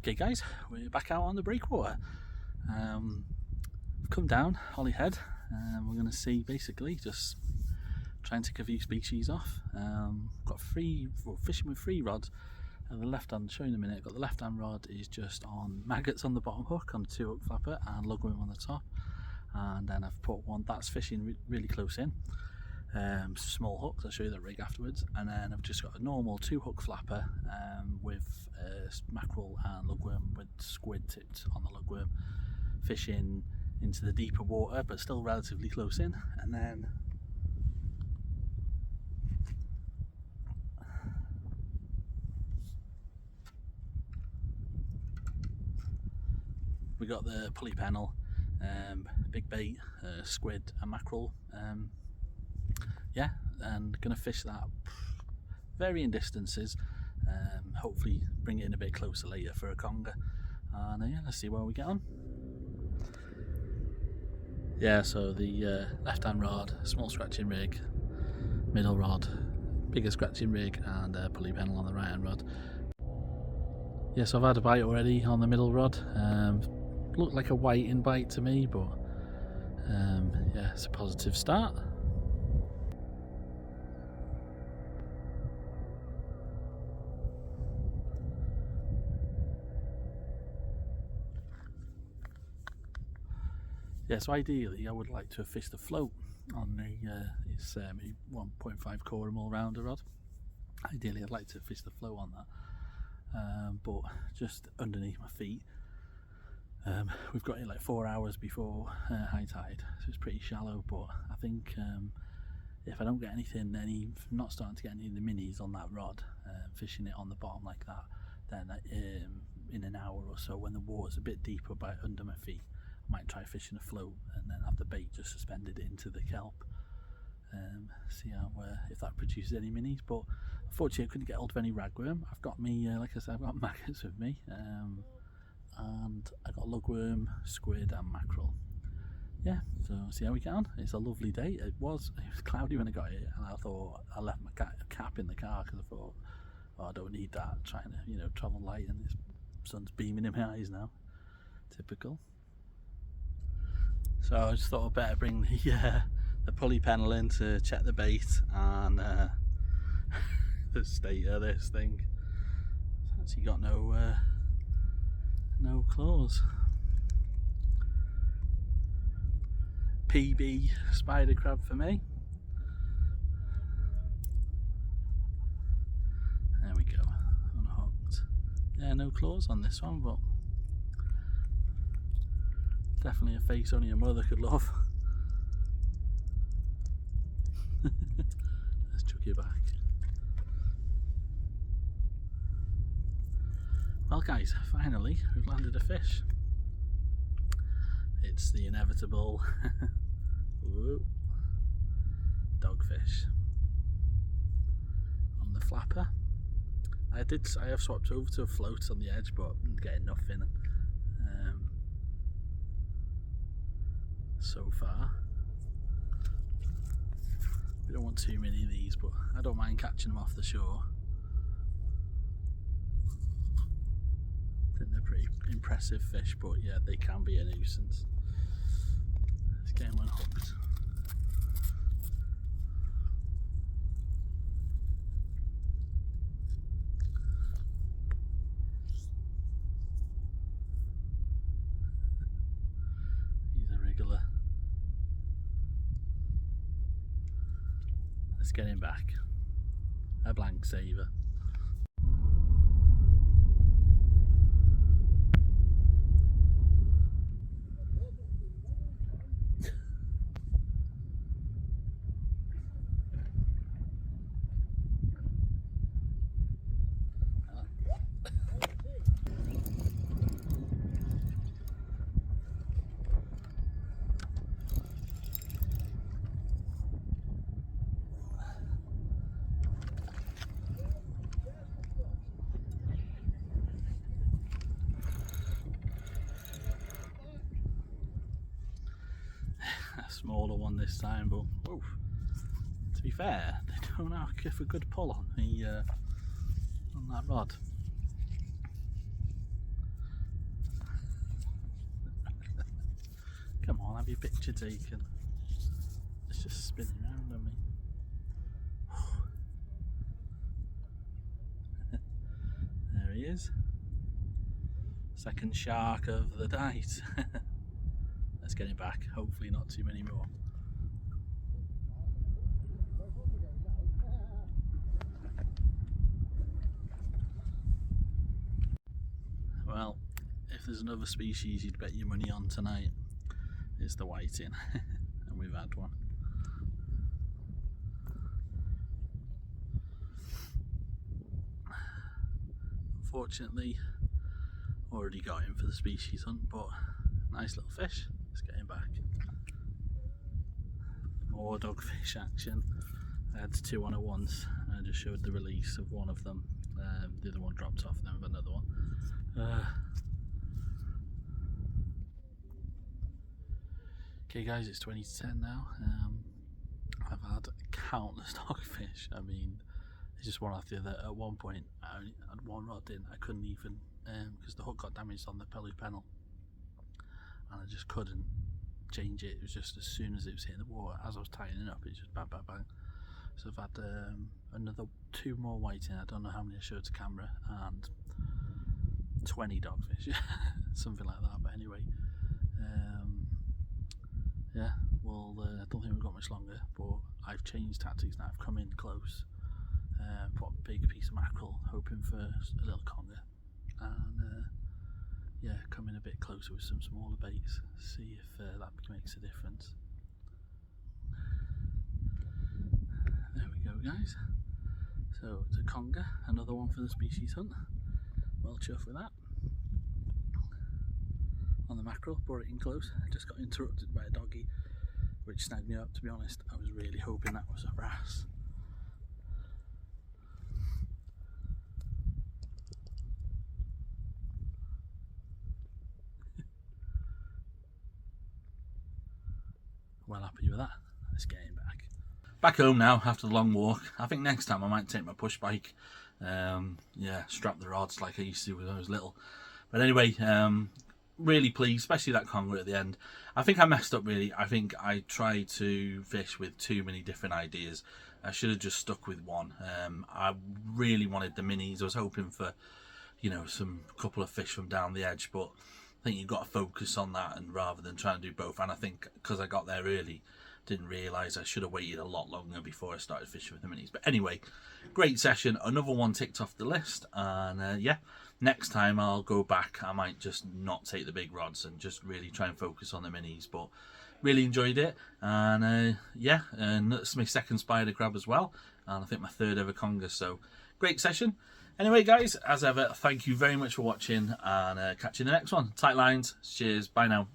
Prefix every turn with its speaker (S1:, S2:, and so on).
S1: Okay guys, we're back out on the Breakwater. We've come down Holyhead and we're going to see, basically just try and take a few species off. Got fishing with 3 rods, and the left hand, show you in a minute, got the left hand rod is just on maggots on the bottom hook on a 2-hook flapper and lugworm on the top, and then I've put one that's fishing really close in, small hooks. I'll show you the rig afterwards, and then I've just got a normal 2-hook flapper with mackerel and lugworm with squid tipped on the lugworm, fishing into the deeper water but still relatively close in. And then we got the pulley pennel, big bait, squid and mackerel. Yeah, and gonna fish that varying distances, hopefully bring it in a bit closer later for a conger, and yeah, let's see where we get on. Yeah, so the left hand rod, small scratching rig, middle rod, bigger scratching rig, and pulley pennel on the right hand rod. Yeah, so I've had a bite already on the middle rod. Looked like a whiting bite to me, but yeah, it's a positive start. Yeah, so ideally I would like to have fished the float on the it's 1.5 Corum all-rounder rod. Ideally I'd like to fish the float on that, but just underneath my feet, we've got it like 4 hours before high tide, so it's pretty shallow. But I think if I don't get anything, not starting to get any of the minis on that rod, fishing it on the bottom like that, then in an hour or so, when the water's a bit deeper under my feet, I might try fishing a float and then have the bait just suspended into the kelp. See how if that produces any minis. But unfortunately I couldn't get hold of any ragworm. I've got me, like I said, I've got maggots with me, and I got lugworm, squid and mackerel. Yeah, so see how we get on. It's a lovely day. It was cloudy when I got here, and I thought I left my cap in the car because I thought, oh, I don't need that, trying to travel light, and the sun's beaming in my eyes now. Typical. So I just thought I'd better bring the pulley pennel in to check the bait and the state of this thing. It's actually got no claws. PB spider crab for me. There we go, unhooked. Yeah, no claws on this one, but definitely a face only a mother could love. Let's chuck it back. Well guys, finally we've landed a fish. It's the inevitable dogfish on the flapper. I have swapped over to a float on the edge, but I'm getting nothing so far. We don't want too many of these, but I don't mind catching them off the shore. I think they're pretty impressive fish, but yeah, they can be a nuisance. Let's get him unhooked. He's a wriggler. Let's get him back. A blank saver. Smaller one this time, but oof, to be fair, they don't have a good pull on that rod. your picture taken. It's just spinning around on me. There he is. Second shark of the night. Let's get him back. Hopefully not too many more. Well, if there's another species you'd bet your money on tonight, it's the whiting. And we've had one. Unfortunately, already got him for the species hunt, but nice little fish. Let's get him back. More dogfish action. I had 2 on at once. I just showed the release of one of them. The other one dropped off, then with another one. Okay guys, it's 20 to 10 now. I've had countless dogfish. I mean, it's just one after the other. At one point, I only had one rod in. I couldn't even, because the hook got damaged on the polypennel, and I just couldn't change it. It was just as soon as it was hitting the water, as I was tightening up, it just bang, bang, bang. So I've had another 2 more whiting. I don't know how many I showed to camera, and 20 dogfish, something like that. But anyway, yeah. Well, I don't think we've got much longer, but I've changed tactics now. I've come in close, put a big piece of mackerel, hoping for a little conger, and yeah, come in a bit closer with some smaller baits, see if that makes a difference. There we go guys, so it's a conger, another one for the species hunt. Well chuffed with that. On the mackerel, brought it in close, just got interrupted by a doggy which snagged me up. To be honest, I was really hoping that was a wrasse. Well happy with that. Let's get him back. Back home now after the long walk. I think next time I might take my push bike. Yeah, strap the rods like I used to when I was little. But anyway, really pleased, especially that conger at the end. I think I messed up really. I think I tried to fish with too many different ideas. I should have just stuck with one. I really wanted the minis. I was hoping for, you know, some couple of fish from down the edge, but I think you've got to focus on that, and rather than trying to do both. And I think because I got there early, didn't realise I should have waited a lot longer before I started fishing with the minis. But anyway, great session. Another one ticked off the list, and yeah, next time I'll go back. I might just not take the big rods and just really try and focus on the minis. But really enjoyed it, and yeah, and that's my second spider crab as well, and I think my 3rd ever conger. So great session. Anyway guys, as ever, thank you very much for watching, and catch you in the next one. Tight lines, cheers, bye now.